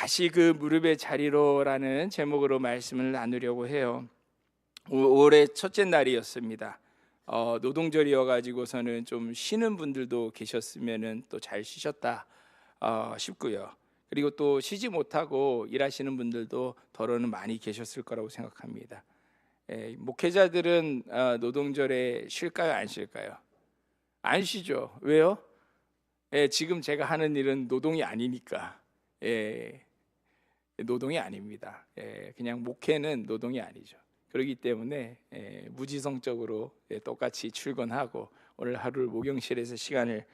다시 그 무릎의 자리로라는 제목으로 말씀을 나누려고 해요. 올해 첫째 날이었습니다. 노동절이어 가지고서는 좀 쉬는 분들도 계셨으면은 또 잘 쉬셨다 싶고요. 그리고 또 쉬지 못하고 일하시는 분들도 더러는 많이 계셨을 거라고 생각합니다. 목회자들은 노동절에 쉴까요, 안 쉴까요? 안 쉬죠. 왜요? 지금 제가 하는 일은 노동이 아니니까. 노동이 아닙니다. 그냥 목회는 노동이 아니죠. 그렇기 때문에 무지성적으로 똑같이 출근하고 오늘 하루를 목욕실에서 시간을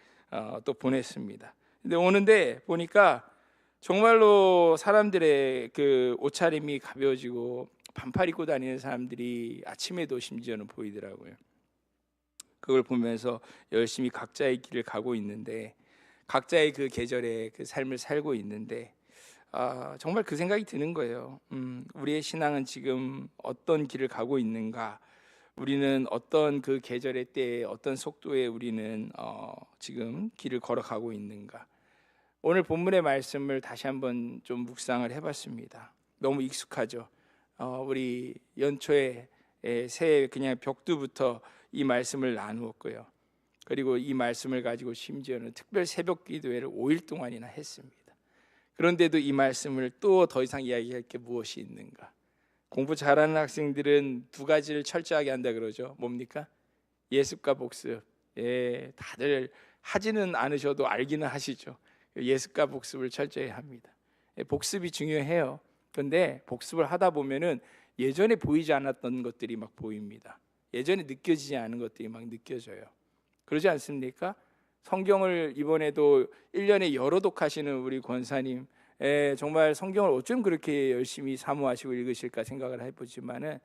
또 보냈습니다. 근데 오는데 보니까 정말로 사람들의 그 옷차림이 가벼워지고 반팔 입고 다니는 사람들이 아침에도 심지어는 보이더라고요. 그걸 보면서 열심히 각자의 길을 가고 있는데, 각자의 그 계절의 그 삶을 살고 있는데, 정말 그 생각이 드는 거예요. 우리의 신앙은 지금 어떤 길을 가고 있는가? 우리는 어떤 그 계절의 때에 어떤 속도에 우리는 지금 길을 걸어가고 있는가? 오늘 본문의 말씀을 다시 한번 좀 묵상을 해봤습니다. 너무 익숙하죠. 우리 연초에 새해 그냥 벽두부터 이 말씀을 나누었고요. 그리고 이 말씀을 가지고 심지어는 특별 새벽 기도회를 5일 동안이나 했습니다. 그런데도 이 말씀을 또 더 이상 이야기할 게 무엇이 있는가? 공부 잘하는 학생들은 두 가지를 철저하게 한다 그러죠. 뭡니까? 예습과 복습. 다들 하지는 않으셔도 알기는 하시죠. 예습과 복습을 철저히 합니다. 복습이 중요해요. 그런데 복습을 하다 보면은 예전에 보이지 않았던 것들이 막 보입니다. 예전에 느껴지지 않은 것들이 막 느껴져요. 그러지 않습니까? 성경을 이번에도 1년에 여러 독하시는 우리 권사님, 정말 성경을 어쩜 그렇게 열심히 사모하시고 읽으실까 생각을 해보지만은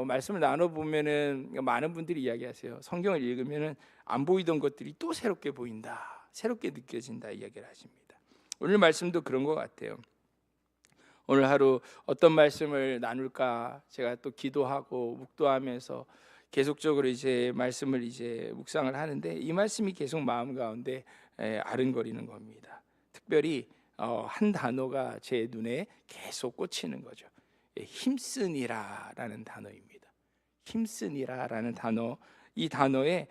말씀을 나눠보면은 많은 분들이 이야기하세요. 성경을 읽으면은 안 보이던 것들이 또 새롭게 보인다, 새롭게 느껴진다 이야기를 하십니다. 오늘 말씀도 그런 것 같아요. 오늘 하루 어떤 말씀을 나눌까 제가 또 기도하고 묵도하면서 계속적으로 이제 말씀을 이제 묵상을 하는데, 이 말씀이 계속 마음 가운데 아른거리는 겁니다. 특별히 한 단어가 제 눈에 계속 꽂히는 거죠. 힘쓰니라라는 단어입니다. 힘쓰니라라는 단어, 이 단어에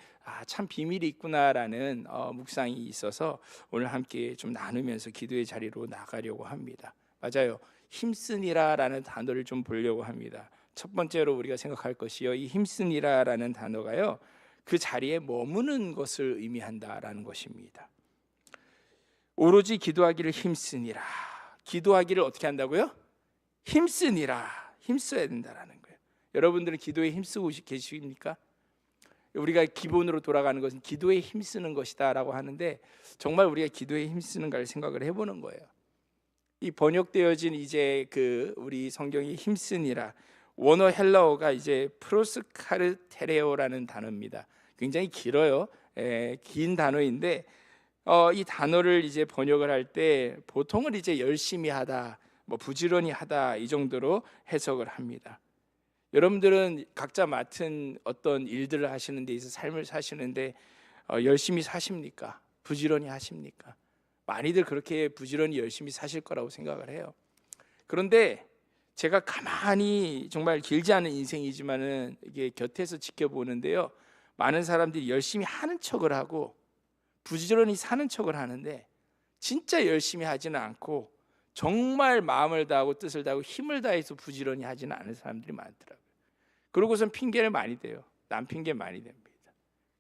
참 비밀이 있구나라는 묵상이 있어서 오늘 함께 좀 나누면서 기도의 자리로 나가려고 합니다. 맞아요. 힘쓰니라라는 단어를 좀 보려고 합니다. 첫 번째로 우리가 생각할 것이요, 이 힘쓰니라라는 단어가요, 그 자리에 머무는 것을 의미한다라는 것입니다. 오로지 기도하기를 힘쓰니라. 기도하기를 어떻게 한다고요? 힘쓰니라. 힘써야 된다라는 거예요. 여러분들은 기도에 힘쓰고 계십니까? 우리가 기본으로 돌아가는 것은 기도에 힘쓰는 것이다라고 하는데, 정말 우리가 기도에 힘쓰는가를 생각을 해보는 거예요. 이 번역되어진 이제 그 우리 성경이 힘쓰니라, 원어 헬라어가 이제 프로스카르테레오라는 단어입니다. 굉장히 길어요. 긴 단어인데 이 단어를 이제 번역을 할 때 보통은 이제 열심히 하다, 뭐 부지런히 하다 이 정도로 해석을 합니다. 여러분들은 각자 맡은 어떤 일들을 하시는 데 있어서 삶을 사시는데 열심히 사십니까? 부지런히 하십니까? 많이들 그렇게 부지런히 열심히 사실 거라고 생각을 해요. 그런데 제가 가만히, 정말 길지 않은 인생이지만은 이게 곁에서 지켜보는데요, 많은 사람들이 열심히 하는 척을 하고 부지런히 사는 척을 하는데 진짜 열심히 하지는 않고 정말 마음을 다하고 뜻을 다하고 힘을 다해서 부지런히 하지는 않은 사람들이 많더라고요. 그러고선 핑계를 많이 대요. 남 핑계 많이 댑니다.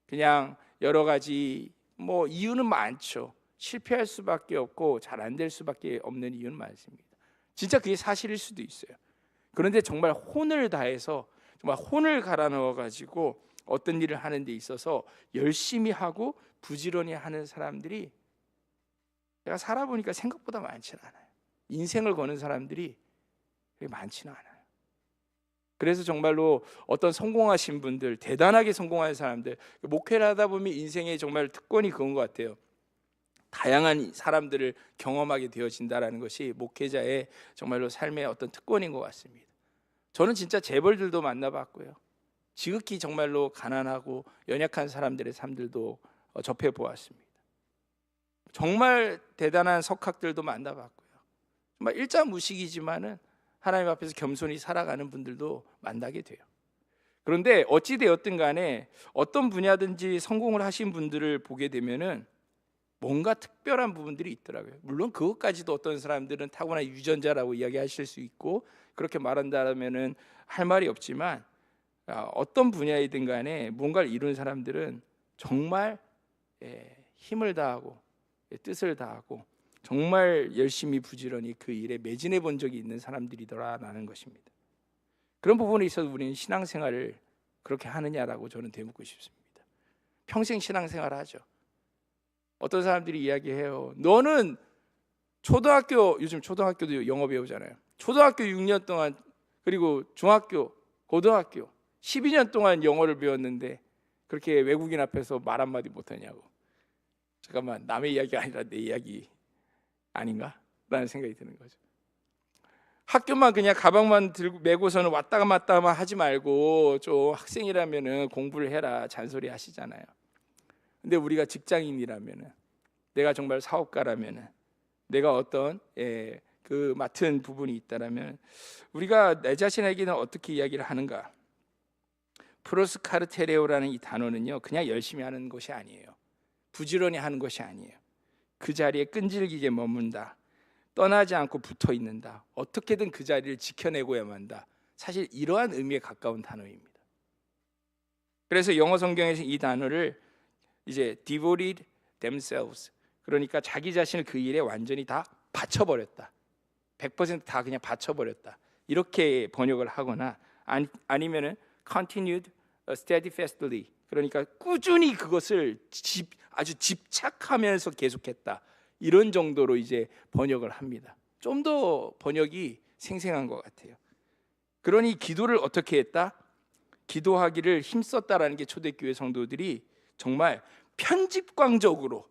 그냥 여러 가지 뭐 이유는 많죠. 실패할 수밖에 없고 잘 안 될 수밖에 없는 이유는 많습니다. 진짜 그게 사실일 수도 있어요. 그런데 정말 혼을 다해서, 정말 혼을 갈아 넣어 가지고 어떤 일을 하는 데 있어서 열심히 하고 부지런히 하는 사람들이 제가 살아보니까 생각보다 많지는 않아요. 인생을 거는 사람들이 그렇게 많지는 않아요. 그래서 정말로 어떤 성공하신 분들, 대단하게 성공한 사람들, 목회를 하다 보면 인생의 정말 특권이 그건 것 같아요. 다양한 사람들을 경험하게 되어진다는 것이 목회자의 정말로 삶의 어떤 특권인 것 같습니다. 저는 진짜 재벌들도 만나봤고요, 지극히 정말로 가난하고 연약한 사람들의 삶들도 접해보았습니다. 정말 대단한 석학들도 만나봤고요, 정말 일자무식이지만은 하나님 앞에서 겸손히 살아가는 분들도 만나게 돼요. 그런데 어찌 되었든 간에 어떤 분야든지 성공을 하신 분들을 보게 되면은 뭔가 특별한 부분들이 있더라고요. 물론 그것까지도 어떤 사람들은 타고난 유전자라고 이야기하실 수 있고 그렇게 말한다면은 할 말이 없지만, 어떤 분야이든 간에 뭔가를 이룬 사람들은 정말 힘을 다하고 뜻을 다하고 정말 열심히 부지런히 그 일에 매진해 본 적이 있는 사람들이더라라는 것입니다. 그런 부분에 있어서 우리는 신앙생활을 그렇게 하느냐라고 저는 되묻고 싶습니다. 평생 신앙생활을 하죠. 어떤 사람들이 이야기해요. 너는 요즘 초등학교도 영어 배우잖아요. 초등학교 6년 동안, 그리고 중학교, 고등학교 12년 동안 영어를 배웠는데 그렇게 외국인 앞에서 말 한마디 못하냐고. 잠깐만, 남의 이야기가 아니라 내 이야기 아닌가? 라는 생각이 드는 거죠. 학교만 그냥 가방만 들고 메고서는 왔다 갔다만 하지 말고 좀 학생이라면은 공부를 해라 잔소리 하시잖아요. 근데 우리가 직장인이라면은, 내가 정말 사업가라면은, 내가 어떤 그 맡은 부분이 있다라면 우리가 내 자신에게는 어떻게 이야기를 하는가? 프로스카르테레오라는 이 단어는요, 그냥 열심히 하는 것이 아니에요. 부지런히 하는 것이 아니에요. 그 자리에 끈질기게 머문다. 떠나지 않고 붙어 있는다. 어떻게든 그 자리를 지켜내고야만 한다. 사실 이러한 의미에 가까운 단어입니다. 그래서 영어 성경에서 이 단어를 이제 devoted themselves, 그러니까 자기 자신을 그 일에 완전히 다 바쳐버렸다. 100%다 그냥 바쳐버렸다. 이렇게 번역을 하거나 아니면은 continued steadfastly, 그러니까 꾸준히 그것을 아주 집착하면서 계속했다. 이런 정도로 이제 번역을 합니다. 좀 더 번역이 생생한 것 같아요. 그러니 기도를 어떻게 했다? 기도하기를 힘썼다라는 게 초대교회 성도들이 정말 편집광적으로,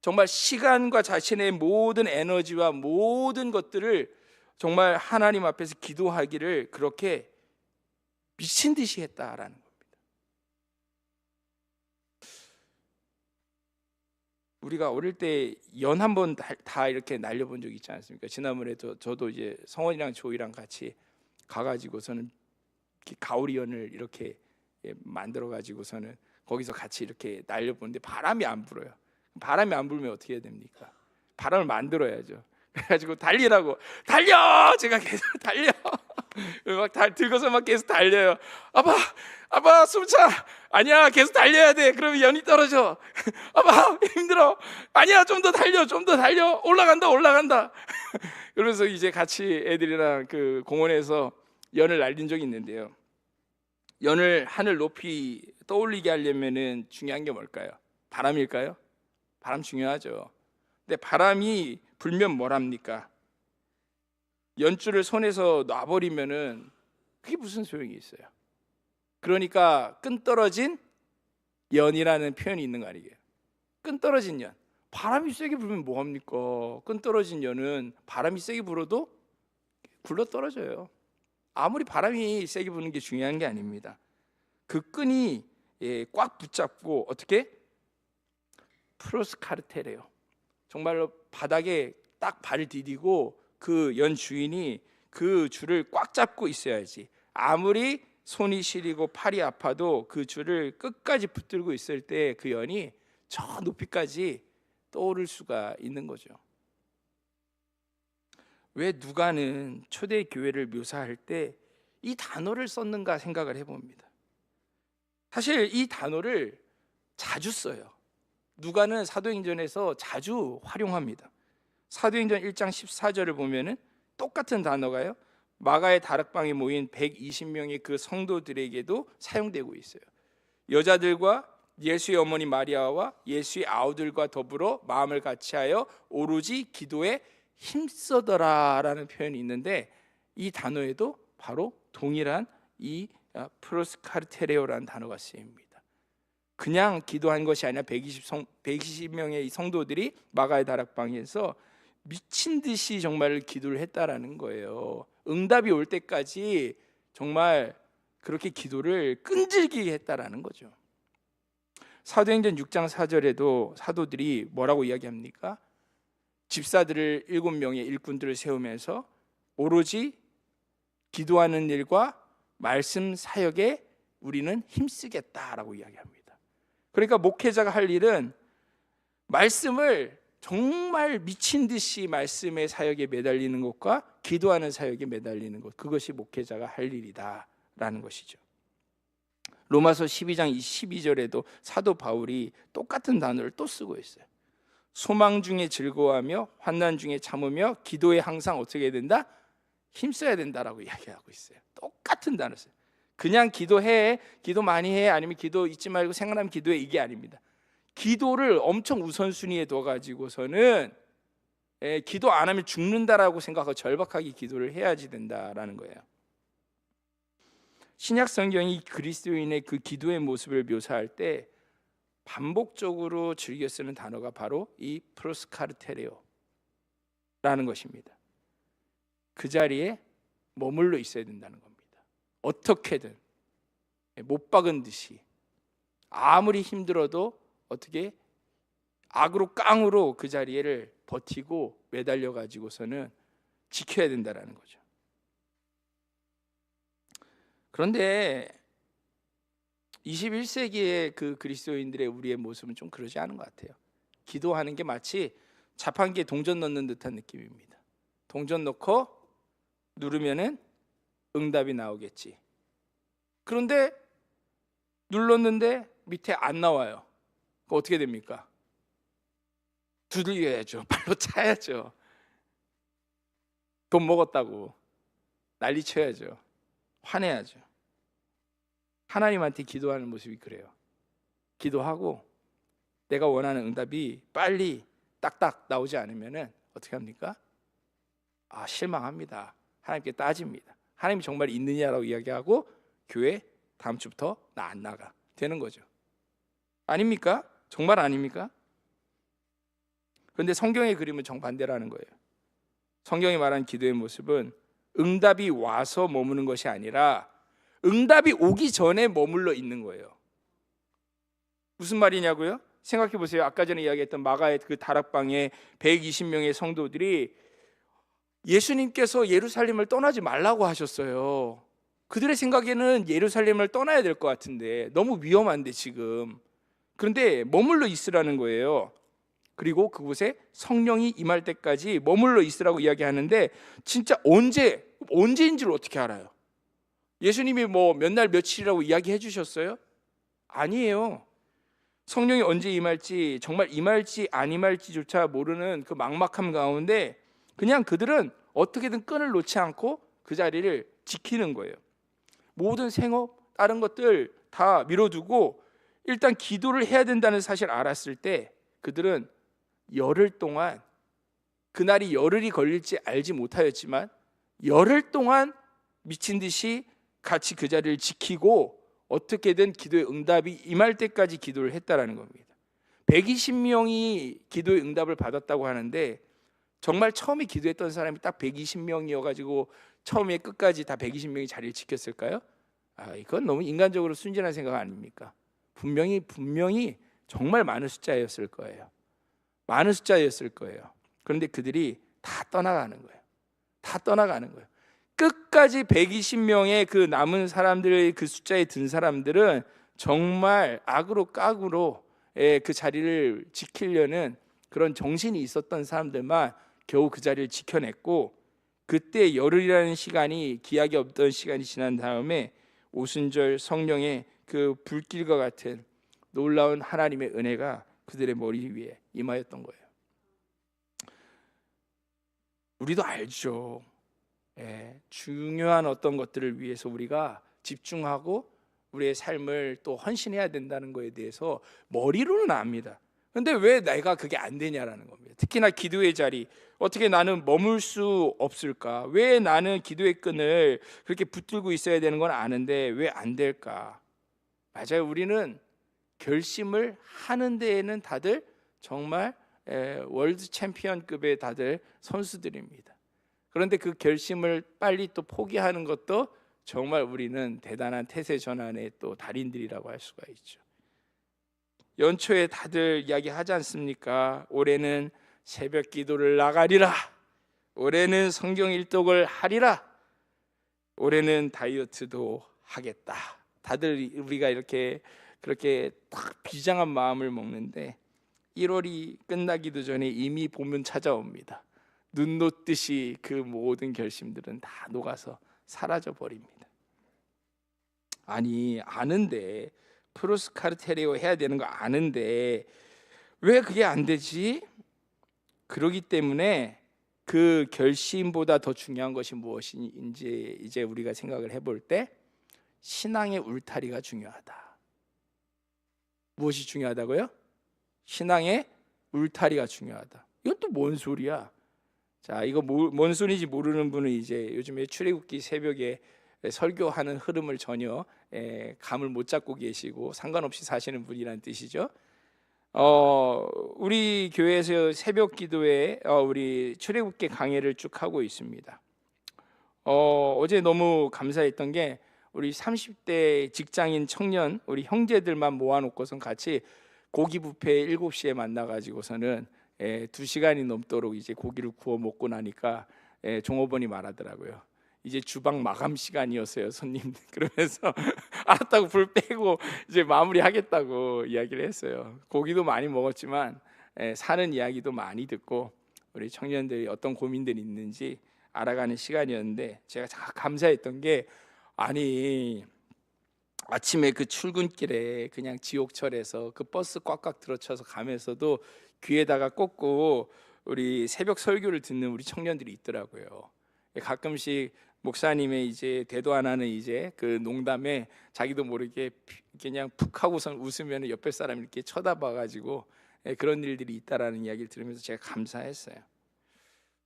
정말 시간과 자신의 모든 에너지와 모든 것들을 정말 하나님 앞에서 기도하기를 그렇게 미친 듯이 했다라는 겁니다. 우리가 어릴 때 연 한 번 다 이렇게 날려본 적 있지 않습니까? 지난번에도 저도 이제 성원이랑 조이랑 같이 가가지고서는 가오리연을 이렇게 만들어 가지고서는 거기서 같이 이렇게 날려보는데 바람이 안 불어요. 바람이 안 불면 어떻게 해야 됩니까? 바람을 만들어야죠. 그래가지고 달리라고, 달려! 제가 계속 달려. 막 들고서 막 계속 달려요. 아빠 숨차. 아니야, 계속 달려야 돼. 그러면 연이 떨어져. 아빠 힘들어. 아니야, 좀 더 달려. 올라간다. 그러면서 이제 같이 애들이랑 그 공원에서 연을 날린 적이 있는데요. 연을 하늘 높이 떠올리게 하려면은 중요한 게 뭘까요? 바람일까요? 바람 중요하죠. 근데 바람이 불면 뭐랍니까? 연줄을 손에서 놔버리면은 그게 무슨 소용이 있어요? 그러니까 끈 떨어진 연이라는 표현이 있는 거 아니에요? 끈 떨어진 연. 바람이 세게 불면 뭐합니까? 끈 떨어진 연은 바람이 세게 불어도 굴러 떨어져요. 아무리 바람이 세게 부는 게 중요한 게 아닙니다. 그 끈이 꽉 붙잡고 어떻게? 프로스카르테래요. 정말로 바닥에 딱 발을 디디고 그 연 주인이 그 줄을 꽉 잡고 있어야지. 아무리 손이 시리고 팔이 아파도 그 줄을 끝까지 붙들고 있을 때 그 연이 저 높이까지 떠오를 수가 있는 거죠. 왜 누가는 초대 교회를 묘사할 때 이 단어를 썼는가 생각을 해봅니다. 사실 이 단어를 자주 써요. 누가는 사도행전에서 자주 활용합니다. 사도행전 1장 14절을 보면은 똑같은 단어가요, 마가의 다락방에 모인 120명의 그 성도들에게도 사용되고 있어요. 여자들과 예수의 어머니 마리아와 예수의 아우들과 더불어 마음을 같이하여 오로지 기도에 힘쓰더라라는 표현이 있는데, 이 단어에도 바로 동일한 이 프로스카르테레오라는 단어가 쓰입니다. 그냥 기도한 것이 아니라 120명의 성도들이 마가의 다락방에서 미친 듯이 정말 기도를 했다라는 거예요. 응답이 올 때까지 정말 그렇게 기도를 끈질기게 했다라는 거죠. 사도행전 6장 4절에도 사도들이 뭐라고 이야기합니까? 집사들을 7명의 일꾼들을 세우면서 오로지 기도하는 일과 말씀 사역에 우리는 힘쓰겠다라고 이야기합니다. 그러니까 목회자가 할 일은 말씀을 정말 미친 듯이 말씀의 사역에 매달리는 것과 기도하는 사역에 매달리는 것, 그것이 목회자가 할 일이다라는 것이죠. 로마서 12장 12절에도 사도 바울이 똑같은 단어를 또 쓰고 있어요. 소망 중에 즐거워하며 환난 중에 참으며 기도에 항상 어떻게 해야 된다? 힘써야 된다라고 이야기하고 있어요. 똑같은 단어 써요. 그냥 기도해, 기도 많이 해, 아니면 기도 잊지 말고 생각나면 기도해, 이게 아닙니다. 기도를 엄청 우선순위에 둬가지고서는 기도 안 하면 죽는다라고 생각하고 절박하게 기도를 해야지 된다라는 거예요. 신약 성경이 그리스도인의 그 기도의 모습을 묘사할 때 반복적으로 즐겨 쓰는 단어가 바로 이 프로스카르테레오라는 것입니다. 그 자리에 머물러 있어야 된다는 겁니다. 어떻게든 못 박은 듯이 아무리 힘들어도 어떻게 악으로 깡으로 그 자리를 버티고 매달려 가지고서는 지켜야 된다는 거죠. 그런데 21세기의 그 그리스도인들의 우리의 모습은 좀 그러지 않은 것 같아요. 기도하는 게 마치 자판기에 동전 넣는 듯한 느낌입니다. 동전 넣고 누르면은 응답이 나오겠지. 그런데 눌렀는데 밑에 안 나와요. 그럼 어떻게 됩니까? 두들겨야죠. 발로 차야죠. 돈 먹었다고 난리 쳐야죠. 화내야죠. 하나님한테 기도하는 모습이 그래요. 기도하고 내가 원하는 응답이 빨리 딱딱 나오지 않으면 어떻게 합니까? 실망합니다. 하나님께 따집니다. 하나님이 정말 있느냐라고 이야기하고 교회 다음 주부터 나 안 나가 되는 거죠. 아닙니까? 정말 아닙니까? 그런데 성경의 그림은 정반대라는 거예요. 성경이 말하는 기도의 모습은 응답이 와서 머무는 것이 아니라 응답이 오기 전에 머물러 있는 거예요. 무슨 말이냐고요? 생각해 보세요. 아까 전에 이야기했던 마가의 그 다락방에 120명의 성도들이 예수님께서 예루살렘을 떠나지 말라고 하셨어요. 그들의 생각에는 예루살렘을 떠나야 될 것 같은데 너무 위험한데 지금. 그런데 머물러 있으라는 거예요. 그리고 그곳에 성령이 임할 때까지 머물러 있으라고 이야기하는데 진짜 언제인 줄 어떻게 알아요? 예수님이 뭐 몇 날 며칠이라고 이야기해 주셨어요? 아니에요. 성령이 언제 임할지, 정말 임할지 안 임할지조차 모르는 그 막막함 가운데 그냥 그들은 어떻게든 끈을 놓지 않고 그 자리를 지키는 거예요. 모든 생업, 다른 것들 다 미뤄두고 일단 기도를 해야 된다는 사실을 알았을 때 그들은 열흘 동안, 그날이 열흘이 걸릴지 알지 못하였지만 열흘 동안 미친 듯이 같이 그 자리를 지키고 어떻게든 기도의 응답이 임할 때까지 기도를 했다라는 겁니다. 120명이 기도의 응답을 받았다고 하는데 정말 처음에 기도했던 사람이 딱 120명이어가지고 처음에 끝까지 다 120명이 자리를 지켰을까요? 이건 너무 인간적으로 순진한 생각 아닙니까? 분명히 정말 많은 숫자였을 거예요. 많은 숫자였을 거예요. 그런데 그들이 다 떠나가는 거예요. 다 떠나가는 거예요. 끝까지 120명의 그 남은 사람들의 그 숫자에 든 사람들은 정말 악으로 깍으로 그 자리를 지키려는 그런 정신이 있었던 사람들만 겨우 그 자리를 지켜냈고, 그때 열흘이라는 시간이 기약이 없던 시간이 지난 다음에 오순절 성령의 그 불길과 같은 놀라운 하나님의 은혜가 그들의 머리 위에 임하였던 거예요. 우리도 알죠. 중요한 어떤 것들을 위해서 우리가 집중하고 우리의 삶을 또 헌신해야 된다는 것에 대해서 머리로는 압니다. 그런데 왜 내가 그게 안 되냐라는 겁니다. 특히나 기도의 자리, 어떻게 나는 머물 수 없을까? 왜 나는 기도의 끈을 그렇게 붙들고 있어야 되는 건 아는데 왜 안 될까? 맞아요. 우리는 결심을 하는 데에는 다들 정말 월드 챔피언급의 다들 선수들입니다. 그런데 그 결심을 빨리 또 포기하는 것도 정말 우리는 대단한 태세 전환의 또 달인들이라고 할 수가 있죠. 연초에 다들 이야기하지 않습니까? 올해는 새벽 기도를 나가리라. 올해는 성경 일독을 하리라. 올해는 다이어트도 하겠다. 다들 우리가 이렇게 그렇게 딱 비장한 마음을 먹는데 1월이 끝나기도 전에 이미 봄은 찾아옵니다. 눈 녹듯이 그 모든 결심들은 다 녹아서 사라져 버립니다. 아니, 아는데 프로스카르테리오 해야 되는 거 아는데 왜 그게 안 되지? 그러기 때문에 그 결심보다 더 중요한 것이 무엇인지 이제 우리가 생각을 해볼 때 신앙의 울타리가 중요하다. 무엇이 중요하다고요? 신앙의 울타리가 중요하다. 이것도 뭔 소리야? 자, 이거 뭔 소리인지 모르는 분은 이제 요즘에 출애굽기 새벽에 설교하는 흐름을 전혀 감을 못 잡고 계시고 상관없이 사시는 분이란 뜻이죠. 우리 교회에서 새벽 기도에 우리 출애굽기 강해를 쭉 하고 있습니다. 어제 너무 감사했던 게 우리 30대 직장인 청년 우리 형제들만 모아놓고선 같이 고기 뷔페 7시에 만나가지고서는 2시간이 넘도록 이제 고기를 구워 먹고 나니까 종업원이 말하더라고요. 이제 주방 마감 시간이었어요, 손님. 그러면서 알았다고 불 빼고 이제 마무리하겠다고 이야기를 했어요. 고기도 많이 먹었지만 사는 이야기도 많이 듣고 우리 청년들이 어떤 고민들이 있는지 알아가는 시간이었는데 제가 감사했던 게 아니 아침에 그 출근길에 그냥 지옥철에서 그 버스 꽉꽉 들어쳐서 가면서도 귀에다가 꽂고 우리 새벽 설교를 듣는 우리 청년들이 있더라고요. 가끔씩 목사님의 이제 대도 안 하는 이제 그 농담에 자기도 모르게 그냥 푹 하고선 웃으면 옆에 사람이 이렇게 쳐다봐가지고 그런 일들이 있다라는 이야기를 들으면서 제가 감사했어요.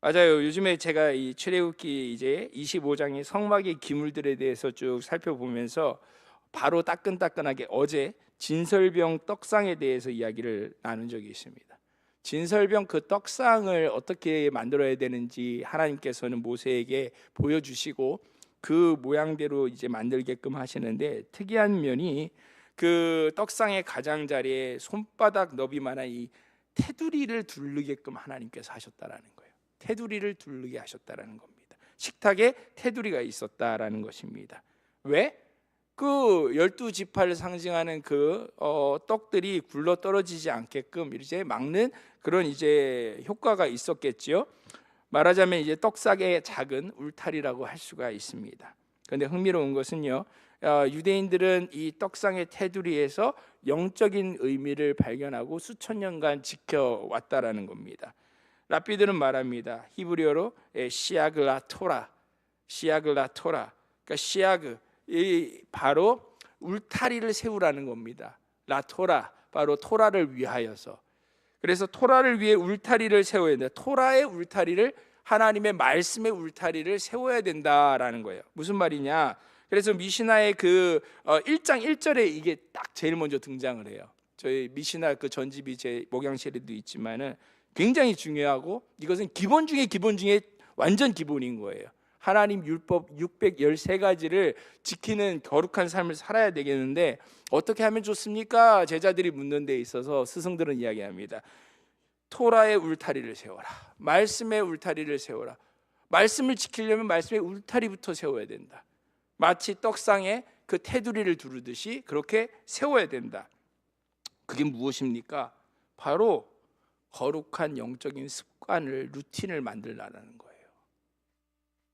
맞아요. 요즘에 제가 이 출애굽기 이제 25장의 성막의 기물들에 대해서 쭉 살펴보면서 바로 따끈따끈하게 어제 진설병 떡상에 대해서 이야기를 나눈 적이 있습니다. 진설병 그 떡상을 어떻게 만들어야 되는지 하나님께서는 모세에게 보여주시고 그 모양대로 이제 만들게끔 하시는데 특이한 면이 그 떡상의 가장자리에 손바닥 너비만한 이 테두리를 두르게끔 하나님께서 하셨다라는 거예요. 테두리를 두르게 하셨다라는 겁니다. 식탁에 테두리가 있었다라는 것입니다. 왜? 그 12지파를 상징하는 그 떡들이 굴러 떨어지지 않게끔 이제 막는 그런 이제 효과가 있었겠지요. 말하자면 이제 떡상의 작은 울타리라고 할 수가 있습니다. 그런데 흥미로운 것은요, 유대인들은 이 떡상의 테두리에서 영적인 의미를 발견하고 수천 년간 지켜왔다라는 겁니다. 랍비들은 말합니다. 히브리어로 시아글라토라, 그러니까 시아그 이 바로 울타리를 세우라는 겁니다. 라토라, 바로 토라를 위하여서. 그래서 토라를 위해 울타리를 세워야 된다. 토라의 울타리를, 하나님의 말씀의 울타리를 세워야 된다라는 거예요. 무슨 말이냐? 그래서 미시나의 그 1장 1절에 이게 딱 제일 먼저 등장을 해요. 저희 미시나 그 전집이 제 목양실에도 있지만은 굉장히 중요하고 이것은 기본 중에 기본 중에 완전 기본인 거예요. 하나님 율법 613가지를 지키는 거룩한 삶을 살아야 되겠는데 어떻게 하면 좋습니까? 제자들이 묻는 데 있어서 스승들은 이야기합니다. 토라의 울타리를 세워라. 말씀의 울타리를 세워라. 말씀을 지키려면 말씀의 울타리부터 세워야 된다. 마치 떡상에 그 테두리를 두르듯이 그렇게 세워야 된다. 그게 무엇입니까? 바로 거룩한 영적인 습관을, 루틴을 만들라는 거예요.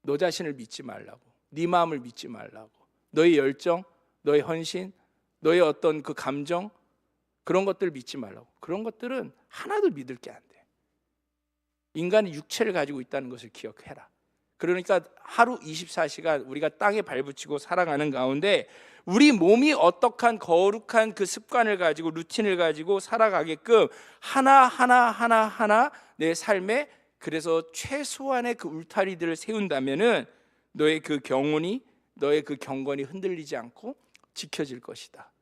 너 자신을 믿지 말라고, 네 마음을 믿지 말라고, 너의 열정, 너의 헌신, 너의 어떤 그 감정, 그런 것들을 믿지 말라고. 그런 것들은 하나도 믿을 게 안 돼. 인간이 육체를 가지고 있다는 것을 기억해라. 그러니까 하루 24시간 우리가 땅에 발붙이고 살아가는 가운데 우리 몸이 어떠한 거룩한 그 습관을 가지고 루틴을 가지고 살아가게끔 하나 내 삶에, 그래서 최소한의 그 울타리들을 세운다면은 너의 그 경운이, 너의 그 경건이 흔들리지 않고 지켜질 것이다.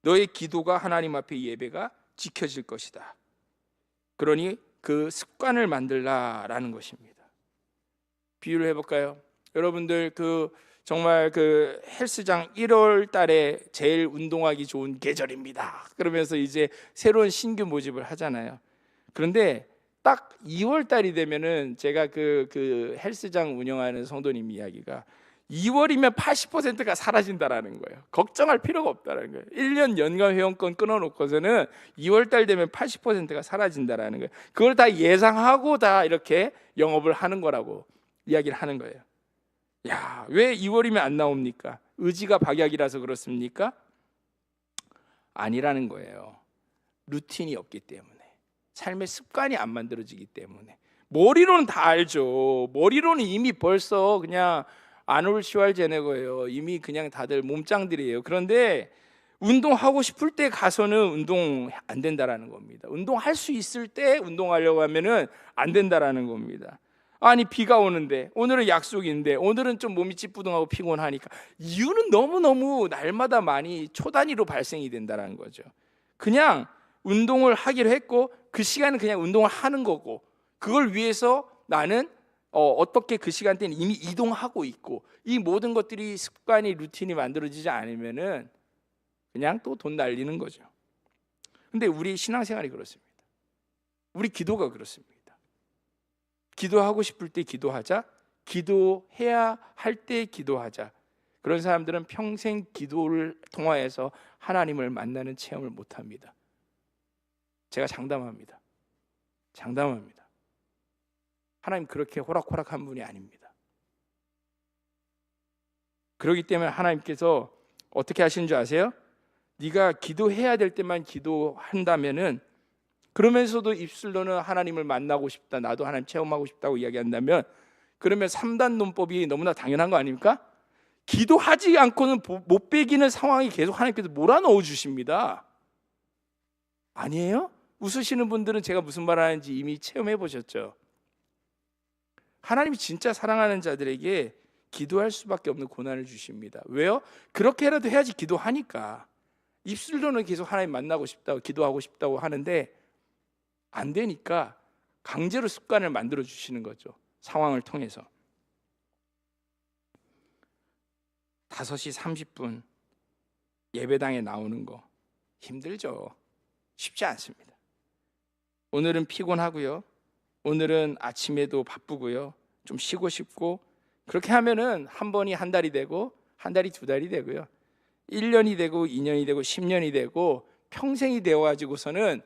너의 기도가 하나님 앞에 예배가 지켜질 것이다. 그러니 그 습관을 만들라라는 것입니다. 비유를 해볼까요? 여러분들 그 정말 그 헬스장 1월 달에 제일 운동하기 좋은 계절입니다. 그러면서 이제 새로운 신규 모집을 하잖아요. 그런데 딱 2월 달이 되면은 제가 그 헬스장 운영하는 성도님 이야기가 2월이면 80%가 사라진다라는 거예요. 걱정할 필요가 없다라는 거예요. 1년 연간 회원권 끊어놓고서는 2월 달 되면 80%가 사라진다라는 거예요. 그걸 다 예상하고 다 이렇게 영업을 하는 거라고 이야기를 하는 거예요. 야, 왜 2월이면 안 나옵니까? 의지가 박약이라서 그렇습니까? 아니라는 거예요. 루틴이 없기 때문에, 삶의 습관이 안 만들어지기 때문에. 머리로는 다 알죠. 머리로는 이미 벌써 그냥 아놀드 제네거예요. 이미 그냥 다들 몸짱들이에요. 그런데 운동하고 싶을 때 가서는 운동 안 된다라는 겁니다. 운동할 수 있을 때 운동하려고 하면은 안 된다라는 겁니다. 아니, 비가 오는데, 오늘은 약속인데, 오늘은 좀 몸이 찌뿌둥하고 피곤하니까. 이유는 너무너무 날마다 많이 초단위로 발생이 된다는 거죠. 그냥 운동을 하기로 했고 그 시간은 그냥 운동을 하는 거고, 그걸 위해서 나는 어떻게 그 시간대는 이미 이동하고 있고, 이 모든 것들이 습관이, 루틴이 만들어지지 않으면은 그냥 또 돈 날리는 거죠. 근데 우리 신앙생활이 그렇습니다. 우리 기도가 그렇습니다. 기도하고 싶을 때 기도하자, 기도해야 할 때 기도하자. 그런 사람들은 평생 기도를 통하여서 하나님을 만나는 체험을 못합니다. 제가 장담합니다. 하나님 그렇게 호락호락한 분이 아닙니다. 그렇기 때문에 하나님께서 어떻게 하시는 줄 아세요? 네가 기도해야 될 때만 기도한다면은, 그러면서도 입술로는 하나님을 만나고 싶다, 나도 하나님 체험하고 싶다고 이야기한다면, 그러면 3단 논법이 너무나 당연한 거 아닙니까? 기도하지 않고는 못 베기는 상황이 계속 하나님께서 몰아넣어 주십니다. 아니에요? 웃으시는 분들은 제가 무슨 말 하는지 이미 체험해 보셨죠? 하나님이 진짜 사랑하는 자들에게 기도할 수밖에 없는 고난을 주십니다. 왜요? 그렇게라도 해야지 기도하니까. 입술로는 계속 하나님 만나고 싶다고, 기도하고 싶다고 하는데 안 되니까 강제로 습관을 만들어 주시는 거죠. 상황을 통해서. 5시 30분 예배당에 나오는 거 힘들죠. 쉽지 않습니다. 오늘은 피곤하고요, 오늘은 아침에도 바쁘고요, 좀 쉬고 싶고, 그렇게 하면은 한 번이 한 달이 되고, 한 달이 두 달이 되고요, 1년이 되고 2년이 되고 10년이 되고 평생이 되어가지고서는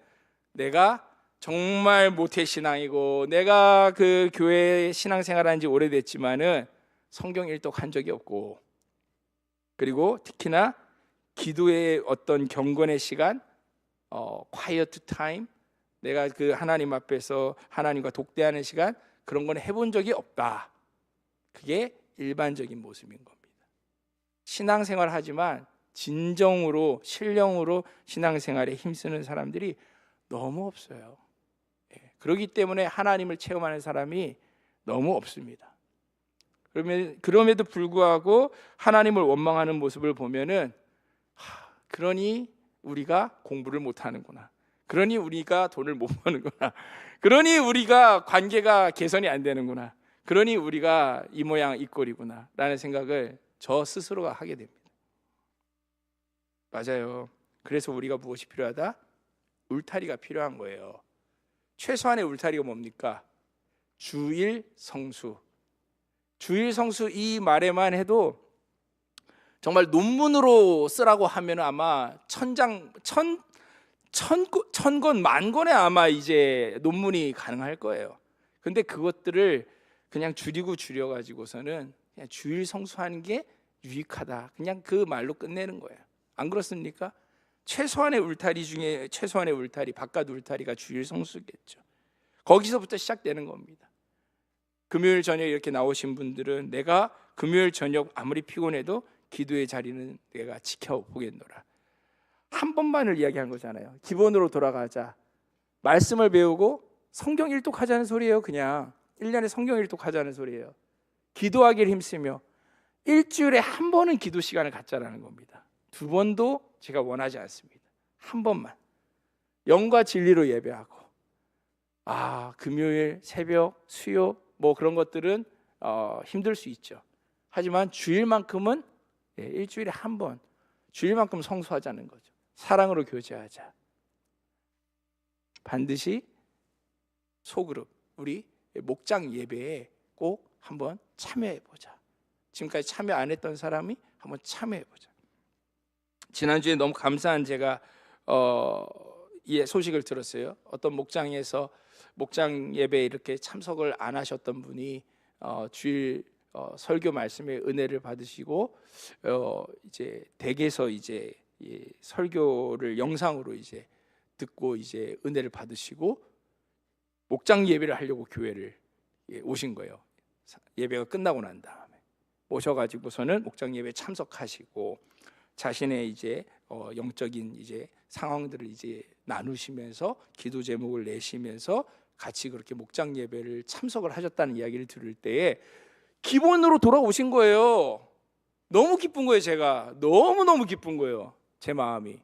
내가 정말 모태신앙이고, 내가 그 교회 신앙생활한 지 오래됐지만은 성경 일독한 적이 없고, 그리고 특히나 기도의 어떤 경건의 시간, quiet time, 내가 그 하나님 앞에서 하나님과 독대하는 시간, 그런 건 해본 적이 없다. 그게 일반적인 모습인 겁니다. 신앙생활 하지만 진정으로, 신령으로 신앙생활에 힘쓰는 사람들이 너무 없어요. 그렇기 때문에 하나님을 체험하는 사람이 너무 없습니다. 그럼에도 불구하고 하나님을 원망하는 모습을 보면은, 그러니 우리가 공부를 못하는구나, 그러니 우리가 돈을 못 버는구나, 그러니 우리가 관계가 개선이 안 되는구나, 그러니 우리가 이 모양 이 꼴이구나 라는 생각을 저 스스로가 하게 됩니다. 맞아요. 그래서 우리가 무엇이 필요하다? 울타리가 필요한 거예요. 최소한의 울타리가 뭡니까? 주일 성수. 주일 성수, 이 말에만 해도 정말 논문으로 쓰라고 하면 아마 천권 만권에 아마 이제 논문이 가능할 거예요. 근데 그것들을 그냥 줄여가지고서는 그냥 주일 성수하는 게 유익하다, 그냥 그 말로 끝내는 거예요. 안 그렇습니까? 최소한의 울타리 중에 최소한의 울타리, 바깥 울타리가 주일 성수겠죠. 거기서부터 시작되는 겁니다. 금요일 저녁 이렇게 나오신 분들은 내가 금요일 저녁 아무리 피곤해도 기도의 자리는 내가 지켜보겠노라. 한 번만을 이야기한 거잖아요. 기본으로 돌아가자. 말씀을 배우고 성경 일독하자는 소리예요. 그냥 1년에 성경 일독하자는 소리예요. 기도하기를 힘쓰며 일주일에 한 번은 기도 시간을 갖자라는 겁니다. 2번도 제가 원하지 않습니다. 한 번만 영과 진리로 예배하고, 금요일 새벽 수요 뭐 그런 것들은 힘들 수 있죠. 하지만 주일만큼은, 일주일에 한 번, 주일만큼 성수하자는 거죠. 사랑으로 교제하자. 반드시 소그룹 우리 목장 예배에 꼭 한번 참여해 보자. 지금까지 참여 안 했던 사람이 한번 참여해 보자. 지난주에 너무 감사한 제가 소식을 들었어요. 어떤 목장에서 목장 예배에 이렇게 참석을 안 하셨던 분이 주일 설교 말씀에 은혜를 받으시고 이제 댁에서 이제 설교를 영상으로 이제 듣고 이제 은혜를 받으시고 목장 예배를 하려고 교회를 오신 거예요. 예배가 끝나고 난 다음에 오셔가지고서는 목장 예배에 참석하시고 자신의 이제 영적인 이제 상황들을 이제 나누시면서 기도 제목을 내시면서 같이 그렇게 목장 예배를 참석을 하셨다는 이야기를 들을 때에 기본으로 돌아오신 거예요. 너무 기쁜 거예요. 제가 너무너무 기쁜 거예요. 제 마음이.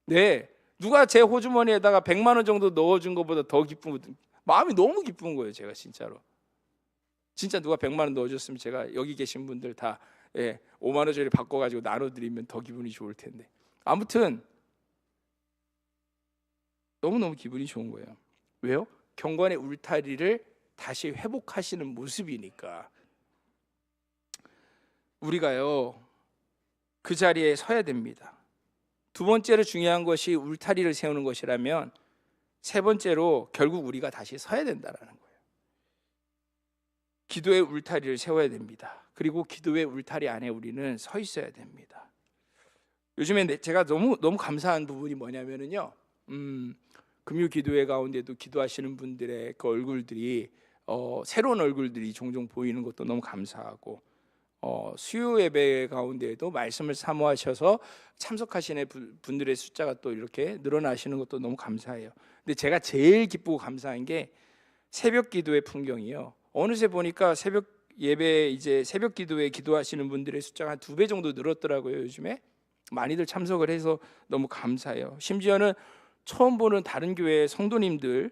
네, 누가 제 호주머니에다가 100만 원 정도 넣어준 것보다 더 기쁜, 마음이 너무 기쁜 거예요. 제가 진짜로. 진짜 누가 100만 원 넣어줬으면 제가 여기 계신 분들 다 5만 원짜리 바꿔가지고 나눠드리면 더 기분이 좋을 텐데. 아무튼 너무너무 기분이 좋은 거예요. 왜요? 경건의 울타리를 다시 회복하시는 모습이니까. 우리가요 그 자리에 서야 됩니다. 두 번째로 중요한 것이 울타리를 세우는 것이라면 세 번째로 결국 우리가 다시 서야 된다는 거예요. 기도의 울타리를 세워야 됩니다. 그리고 기도의 울타리 안에 우리는 서 있어야 됩니다. 요즘에 제가 너무 감사한 부분이 뭐냐면요, 금요 기도회 가운데도 기도하시는 분들의 그 얼굴들이 새로운 얼굴들이 종종 보이는 것도 너무 감사하고, 수요 예배 가운데에도 말씀을 사모하셔서 참석하시는 분들의 숫자가 또 이렇게 늘어나시는 것도 너무 감사해요. 근데 제가 제일 기쁘고 감사한 게 새벽 기도의 풍경이요. 어느새 보니까 새벽 예배 이제 새벽 기도에 기도하시는 분들의 숫자가 한 2배 정도 늘었더라고요. 요즘에 많이들 참석을 해서 너무 감사해요. 심지어는 처음 보는 다른 교회 성도님들,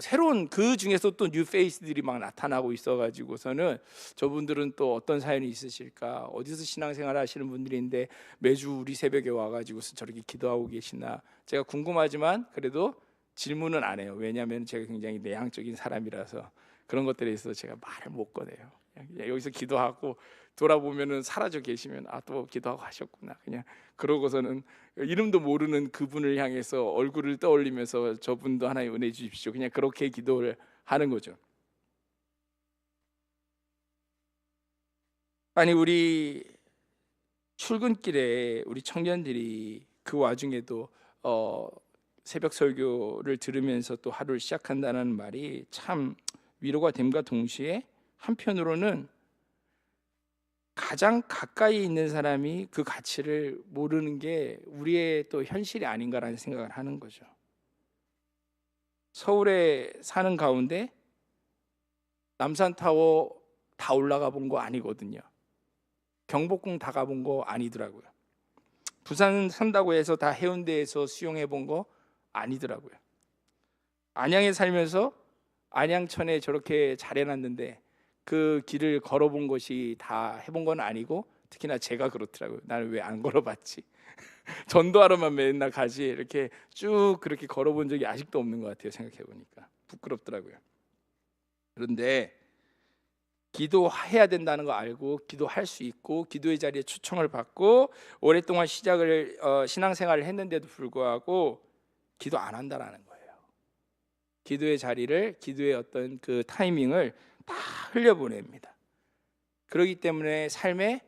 새로운 그 중에서 또 뉴 페이스들이 막 나타나고 있어가지고서는 저분들은 또 어떤 사연이 있으실까, 어디서 신앙생활 하시는 분들인데 매주 우리 새벽에 와가지고서 저렇게 기도하고 계시나, 제가 궁금하지만 그래도 질문은 안 해요. 왜냐하면 제가 굉장히 내향적인 사람이라서 그런 것들에 있어서 제가 말을 못 꺼내요. 그냥 여기서 기도하고 돌아보면은 사라져 계시면 또 기도하고 하셨구나, 그냥 그러고서는 이름도 모르는 그분을 향해서 얼굴을 떠올리면서 저분도 하나님 은혜 주십시오, 그냥 그렇게 기도를 하는 거죠. 아니, 우리 출근길에 우리 청년들이 그 와중에도 새벽 설교를 들으면서 또 하루를 시작한다는 말이 참 위로가 됨과 동시에 한편으로는 가장 가까이 있는 사람이 그 가치를 모르는 게 우리의 또 현실이 아닌가라는 생각을 하는 거죠. 서울에 사는 가운데 남산타워 다 올라가 본 거 아니거든요. 경복궁 다 가본 거 아니더라고요. 부산 산다고 해서 다 해운대에서 수영해 본 거 아니더라고요. 안양에 살면서 안양천에 저렇게 잘 해놨는데 그 길을 걸어본 것이 다 해본 건 아니고, 특히나 제가 그렇더라고요. 나는 왜 안 걸어봤지? 전도하러만 맨날 가지 이렇게 쭉 그렇게 걸어본 적이 아직도 없는 것 같아요. 생각해보니까 부끄럽더라고요. 그런데 기도해야 된다는 거 알고 기도할 수 있고 기도의 자리에 초청을 받고 오랫동안 신앙생활을 했는데도 불구하고 기도 안 한다라는 거예요. 기도의 자리를, 기도의 어떤 그 타이밍을 다 흘려보냅니다. 그렇기 때문에 삶에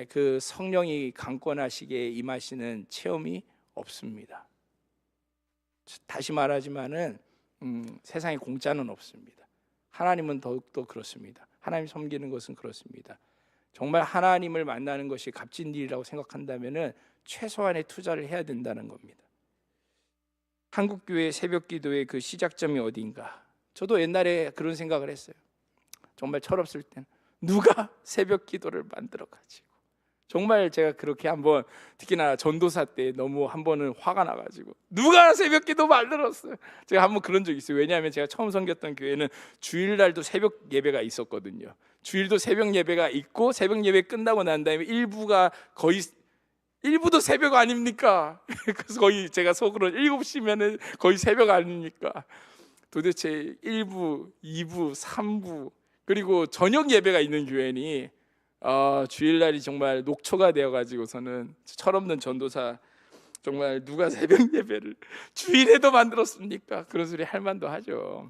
그 성령이 강권하시게 임하시는 체험이 없습니다. 다시 말하지만은 세상에 공짜는 없습니다. 하나님은 더욱더 그렇습니다. 하나님 섬기는 것은 그렇습니다. 정말 하나님을 만나는 것이 값진 일이라고 생각한다면은 최소한의 투자를 해야 된다는 겁니다. 한국교회 새벽기도의 그 시작점이 어디인가? 저도 옛날에 그런 생각을 했어요. 정말 철없을 때는 누가 새벽기도를 만들어가지고, 정말 제가 그렇게 한번, 특히나 전도사 때 너무 한 번은 화가 나가지고 누가 새벽기도 만들었어요. 제가 한번 그런 적이 있어요. 왜냐하면 제가 처음 섬겼던 교회는 주일날도 새벽 예배가 있었거든요. 주일도 새벽 예배가 있고 새벽 예배 끝나고 난 다음에 일부도 새벽 아닙니까? 그래서 거의 제가 속으로 7시면은 거의 새벽 아닙니까? 도대체 1부, 2부, 3부 그리고 저녁 예배가 있는 교회니 주일날이 정말 녹초가 되어가지고서는 철없는 전도사 정말 누가 새벽 예배를 주일에도 만들었습니까? 그런 소리 할 만도 하죠.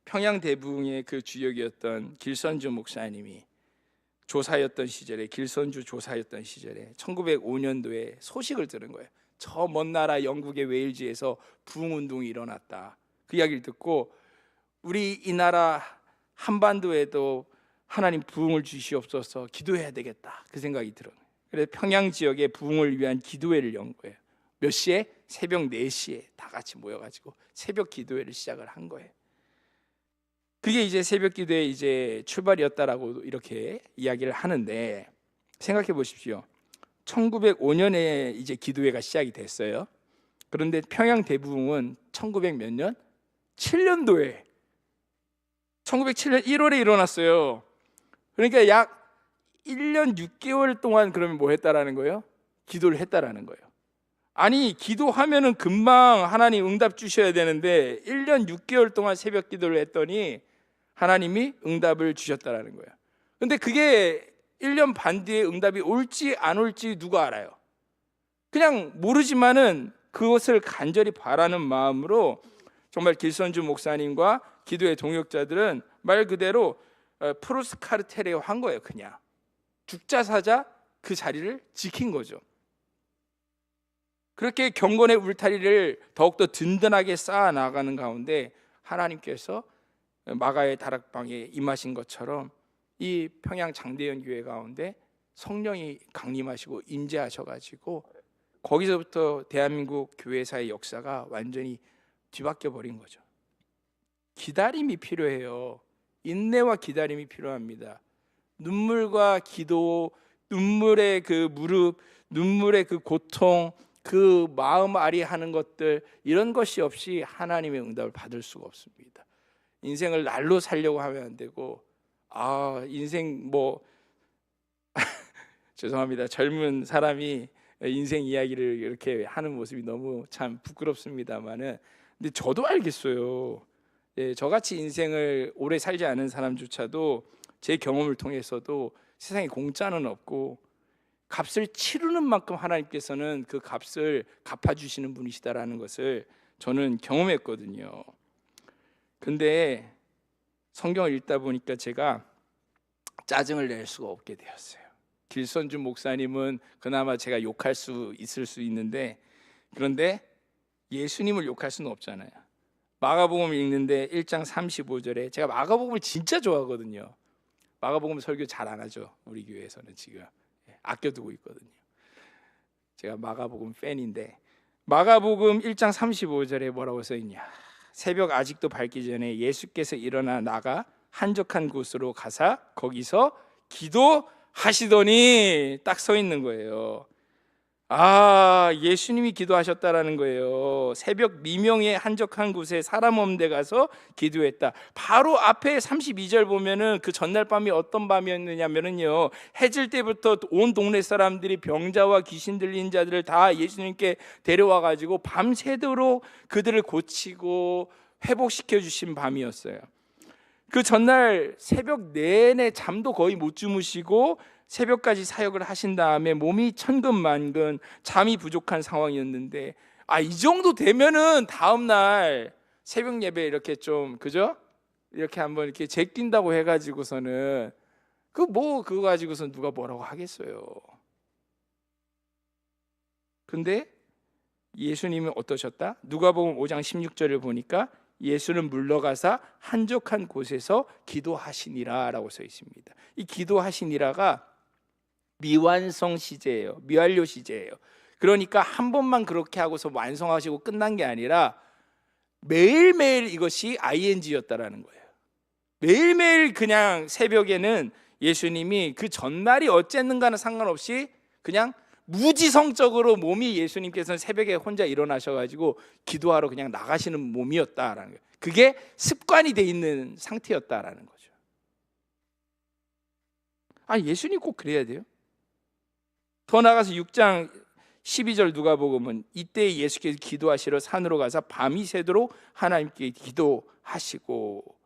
평양 대붕의 그 주역이었던 길선주 목사님이 조사였던 시절에, 길선주 조사였던 시절에 1905년도에 소식을 들은 거예요. 저 먼 나라 영국의 웨일즈에서 부흥운동이 일어났다. 그 이야기를 듣고 우리 이 나라 한반도에도 하나님 부흥을 주시옵소서, 기도해야 되겠다, 그 생각이 들어요. 그래서 평양 지역에 부흥을 위한 기도회를 연 거예요. 몇 시에? 새벽 4시에 다 같이 모여가지고 새벽 기도회를 시작을 한 거예요. 그게 이제 새벽 기도의 이제 출발이었다라고 이렇게 이야기를 하는데, 생각해 보십시오. 1905년에 이제 기도회가 시작이 됐어요. 그런데 평양 대부흥은 1900 몇 년? 7년도에 1907년 1월에 일어났어요. 그러니까 약 1년 6개월 동안 그러면 뭐 했다라는 거예요? 기도를 했다라는 거예요. 아니, 기도하면은 금방 하나님 응답 주셔야 되는데 1년 6개월 동안 새벽 기도를 했더니 하나님이 응답을 주셨다라는 거예요. 근데 그게 1년 반 뒤에 응답이 올지 안 올지 누가 알아요? 그냥 모르지만은 그것을 간절히 바라는 마음으로 정말 길선주 목사님과 기도의 동역자들은 말 그대로 프루스 카르텔에 한 거예요. 그냥 죽자 사자 그 자리를 지킨 거죠. 그렇게 경건의 울타리를 더욱더 든든하게 쌓아 나가는 가운데 하나님께서 마가의 다락방에 임하신 것처럼 이 평양 장대현 교회 가운데 성령이 강림하시고 임재하셔가지고 거기서부터 대한민국 교회사의 역사가 완전히 뒤바뀌어 버린 거죠. 기다림이 필요해요. 인내와 기다림이 필요합니다. 눈물과 기도, 눈물의 그 무릎, 눈물의 그 고통, 그 마음 아리하는 것들, 이런 것이 없이 하나님의 응답을 받을 수가 없습니다. 인생을 날로 살려고 하면 안 되고, 인생 뭐 죄송합니다. 젊은 사람이 인생 이야기를 이렇게 하는 모습이 너무 참 부끄럽습니다만은, 근데 저도 알겠어요. 저같이 인생을 오래 살지 않은 사람조차도 제 경험을 통해서도 세상에 공짜는 없고 값을 치르는 만큼 하나님께서는 그 값을 갚아주시는 분이시다라는 것을 저는 경험했거든요. 근데 성경을 읽다 보니까 제가 짜증을 낼 수가 없게 되었어요. 길선주 목사님은 그나마 제가 욕할 수 있을 수 있는데, 그런데 예수님을 욕할 수는 없잖아요. 마가복음 읽는데 1장 35절에, 제가 마가복음을 진짜 좋아하거든요. 마가복음 설교 잘 안 하죠, 우리 교회에서는. 지금 아껴두고 있거든요. 제가 마가복음 팬인데, 마가복음 1장 35절에 뭐라고 써있냐. 새벽 아직도 밝기 전에 예수께서 일어나 나가 한적한 곳으로 가사 거기서 기도하시더니, 딱 서 있는 거예요. 예수님이 기도하셨다라는 거예요. 새벽 미명에 한적한 곳에 사람 없는 데 가서 기도했다. 바로 앞에 32절 보면은 그 전날 밤이 어떤 밤이었느냐면은요, 해질 때부터 온 동네 사람들이 병자와 귀신 들린 자들을 다 예수님께 데려와 가지고 밤새도록 그들을 고치고 회복시켜 주신 밤이었어요. 그 전날 새벽 내내 잠도 거의 못 주무시고 새벽까지 사역을 하신 다음에 몸이 천근만근, 잠이 부족한 상황이었는데, 이 정도 되면은 다음 날 새벽 예배 이렇게 좀, 그죠? 이렇게 한번 이렇게 제낀다고 해가지고서는 그거 가지고서 누가 뭐라고 하겠어요. 근데 예수님은 어떠셨다? 누가복음 5장 16절을 보니까 예수는 물러가사 한적한 곳에서 기도하시니라 라고 써 있습니다. 이 기도하시니라가 미완성 시제예요. 미완료 시제예요. 그러니까 한 번만 그렇게 하고서 완성하시고 끝난 게 아니라 매일매일 이것이 ing였다라는 거예요. 매일매일 그냥 새벽에는 예수님이 그 전날이 어쨌는가는 상관없이 그냥 무지성적으로 몸이, 예수님께서는 새벽에 혼자 일어나셔가지고 기도하러 그냥 나가시는 몸이었다라는 거예요. 그게 습관이 돼 있는 상태였다라는 거죠. 예수님 꼭 그래야 돼요? 더 나아가서 6장 12절 누가복음은 이때 예수께서 기도하시러 산으로 가서 밤이 새도록 하나님께 기도하시고,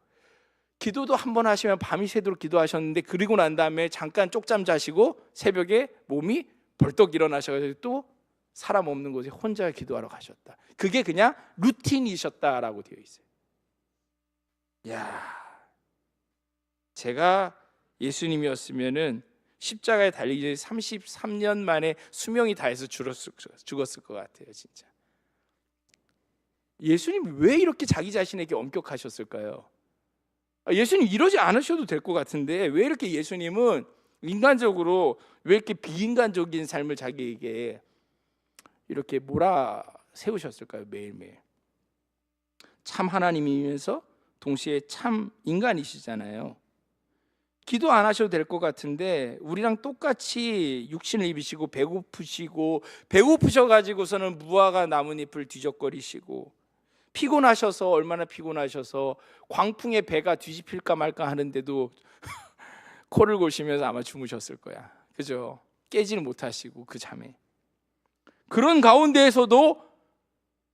기도도 한 번 하시면 밤이 새도록 기도하셨는데, 그리고 난 다음에 잠깐 쪽잠 자시고 새벽에 몸이 벌떡 일어나셔가지고 또 사람 없는 곳에 혼자 기도하러 가셨다. 그게 그냥 루틴이셨다라고 되어 있어요. 야, 제가 예수님이었으면은 십자가에 달리기 전에 33년 만에 수명이 다해서 죽었을 것 같아요. 진짜 예수님 왜 이렇게 자기 자신에게 엄격하셨을까요? 예수님 이러지 않으셔도 될 것 같은데 왜 이렇게 예수님은 인간적으로 왜 이렇게 비인간적인 삶을 자기에게 이렇게 몰아 세우셨을까요? 매일매일 참 하나님이면서 동시에 참 인간이시잖아요. 기도 안 하셔도 될 것 같은데 우리랑 똑같이 육신을 입으시고 배고프셔가지고서는 무화과 나뭇잎을 뒤적거리시고, 피곤하셔서 얼마나 피곤하셔서 광풍에 배가 뒤집힐까 말까 하는데도 코를 골시면서 아마 주무셨을 거야. 그죠? 깨지를 못하시고 그 잠에. 그런 가운데에서도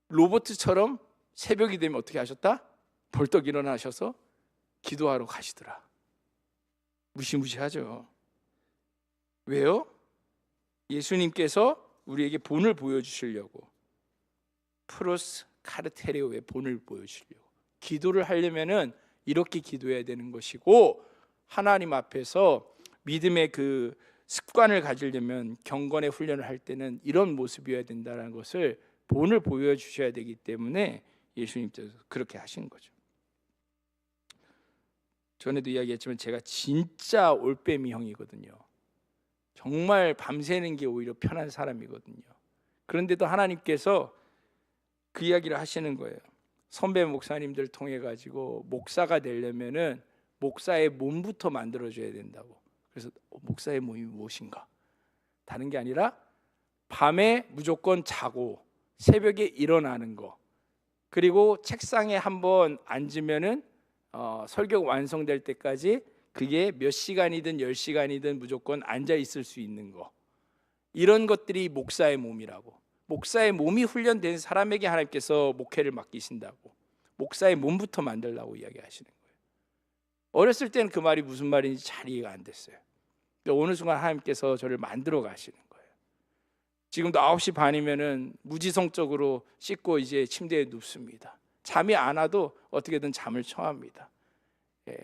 로버트처럼 새벽이 되면 어떻게 하셨다? 벌떡 일어나셔서 기도하러 가시더라. 무시무시하죠. 왜요? 예수님께서 우리에게 본을 보여주시려고, 프로스 카르테레오의 본을 보여주시려고. 기도를 하려면은 이렇게 기도해야 되는 것이고, 하나님 앞에서 믿음의 그 습관을 가지려면 경건의 훈련을 할 때는 이런 모습이어야 된다는 것을 본을 보여주셔야 되기 때문에 예수님께서 그렇게 하신 거죠. 전에도 이야기했지만 제가 진짜 올빼미 형이거든요. 정말 밤새는 게 오히려 편한 사람이거든요. 그런데도 하나님께서 그 이야기를 하시는 거예요. 선배 목사님들 통해 가지고 목사가 되려면은 목사의 몸부터 만들어줘야 된다고. 그래서 목사의 몸이 무엇인가? 다른 게 아니라 밤에 무조건 자고 새벽에 일어나는 거, 그리고 책상에 한번 앉으면은 설교 완성될 때까지 그게 몇 시간이든 10시간이든 무조건 앉아 있을 수 있는 거, 이런 것들이 목사의 몸이라고. 목사의 몸이 훈련된 사람에게 하나님께서 목회를 맡기신다고, 목사의 몸부터 만들라고 이야기하시는 거예요. 어렸을 때는 그 말이 무슨 말인지 잘 이해가 안 됐어요. 어느 순간 하나님께서 저를 만들어 가시는 거예요. 지금도 9시 반이면은 무지성적으로 씻고 이제 침대에 눕습니다. 잠이 안 와도 어떻게든 잠을 청합니다.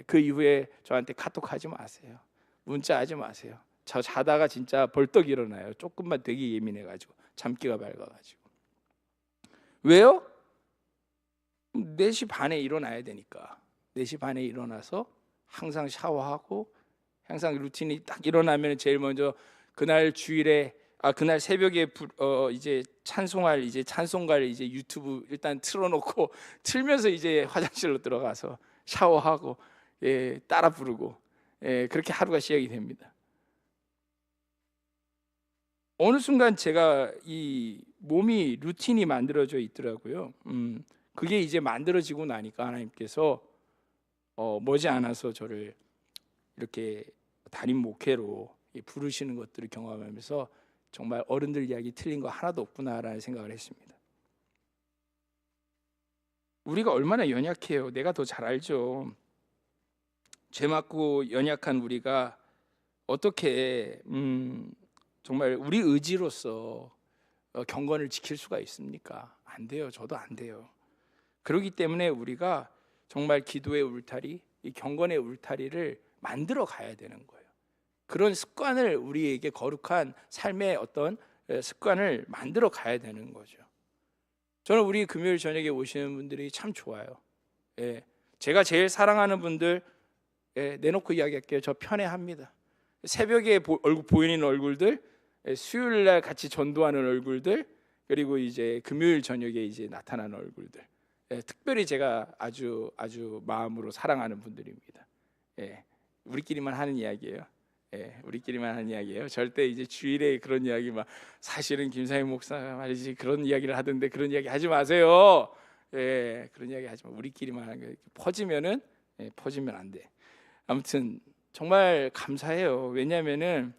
그 이후에 저한테 카톡하지 마세요. 문자하지 마세요. 저 자다가 진짜 벌떡 일어나요. 조금만 되게 예민해가지고, 잠기가 밝아가지고. 왜요? 4시 반에 일어나야 되니까. 4시 반에 일어나서 항상 샤워하고, 항상 루틴이 딱 일어나면 제일 먼저 그날 주일에 그날 새벽에 이제 찬송할 이제 찬송가를 이제 유튜브 일단 틀어놓고 틀면서 이제 화장실로 들어가서 샤워하고 따라 부르고 그렇게 하루가 시작이 됩니다. 어느 순간 제가 이 몸이 루틴이 만들어져 있더라고요. 그게 이제 만들어지고 나니까 하나님께서 머지않아서 저를 이렇게 담임 목회로 부르시는 것들을 경험하면서 정말 어른들 이야기 틀린 거 하나도 없구나라는 생각을 했습니다. 우리가 얼마나 연약해요. 내가 더 잘 알죠. 죄 맞고 연약한 우리가 어떻게 정말 우리 의지로서 경건을 지킬 수가 있습니까? 안 돼요. 저도 안 돼요. 그렇기 때문에 우리가 정말 기도의 울타리, 이 경건의 울타리를 만들어 가야 되는 거예요. 그런 습관을, 우리에게 거룩한 삶의 어떤 습관을 만들어 가야 되는 거죠. 저는 우리 금요일 저녁에 오시는 분들이 참 좋아요. 제가 제일 사랑하는 분들 내놓고 이야기할게요. 저 편애합니다. 새벽에 보이는 얼굴들, 수요일 날 같이 전도하는 얼굴들, 그리고 이제 금요일 저녁에 이제 나타나는 얼굴들, 특별히 제가 아주 마음으로 사랑하는 분들입니다. 우리끼리만 하는 이야기예요. 우리끼리만 하는 이야기예요. 절대 이제 주일에 그런 이야기 막 사실은 김상희 목사가 말이지 그런 이야기를 하던데 그런 이야기 하지 마세요. 그런 이야기 하지 마. 우리끼리만 하는 거 퍼지면은 퍼지면 안 돼. 아무튼 정말 감사해요. 왜냐하면은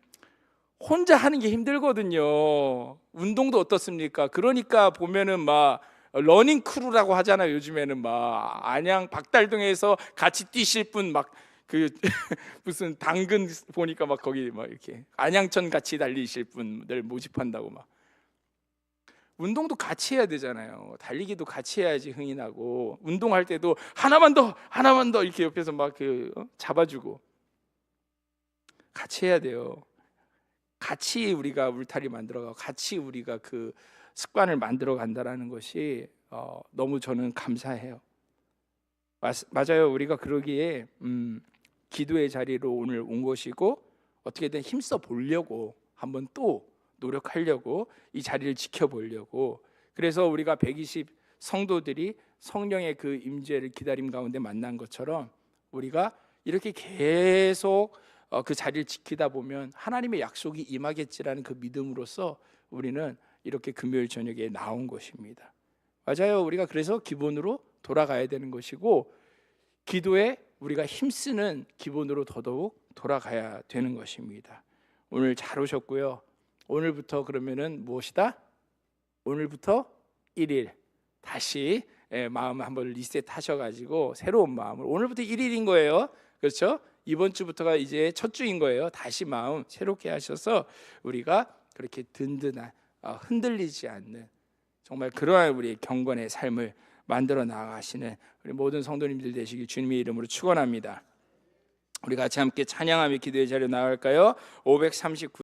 혼자 하는 게 힘들거든요. 운동도 어떻습니까? 그러니까 보면은 막 러닝 크루라고 하잖아요. 요즘에는 막 안양 박달동에서 같이 뛰실 분 막 그 무슨 당근 보니까 막 거기 막 이렇게 안양천 같이 달리실 분들 모집한다고 막. 운동도 같이 해야 되잖아요. 달리기도 같이 해야지 흥이 나고, 운동할 때도 하나만 더 이렇게 옆에서 막 잡아주고 같이 해야 돼요. 같이 우리가 울타리 만들어가고 같이 우리가 그 습관을 만들어 간다라는 것이 너무 저는 감사해요. 맞아요. 우리가 그러기에 기도의 자리로 오늘 온 것이고, 어떻게든 힘써 보려고 한번 또 노력하려고 이 자리를 지켜보려고, 그래서 우리가 120 성도들이 성령의 그 임재를 기다림 가운데 만난 것처럼 우리가 이렇게 계속 그 자리를 지키다 보면 하나님의 약속이 임하겠지라는 그 믿음으로써 우리는 이렇게 금요일 저녁에 나온 것입니다. 맞아요. 우리가 그래서 기본으로 돌아가야 되는 것이고, 기도에 우리가 힘쓰는 기본으로 더더욱 돌아가야 되는 것입니다. 오늘 잘 오셨고요. 오늘부터 그러면은 무엇이다? 오늘부터 1일 다시 마음 한번 리셋하셔가지고 새로운 마음을, 오늘부터 1일인 거예요. 그렇죠? 이번 주부터가 이제 첫 주인 거예요. 다시 마음 새롭게 하셔서 우리가 그렇게 든든한, 흔들리지 않는 정말 그러한 우리의 경건의 삶을 만들어 나가시는 우리 모든 성도님들 되시길 주님의 이름으로 축원합니다. 우리 같이 함께 찬양하며 기도의 자리로 나갈까요? 539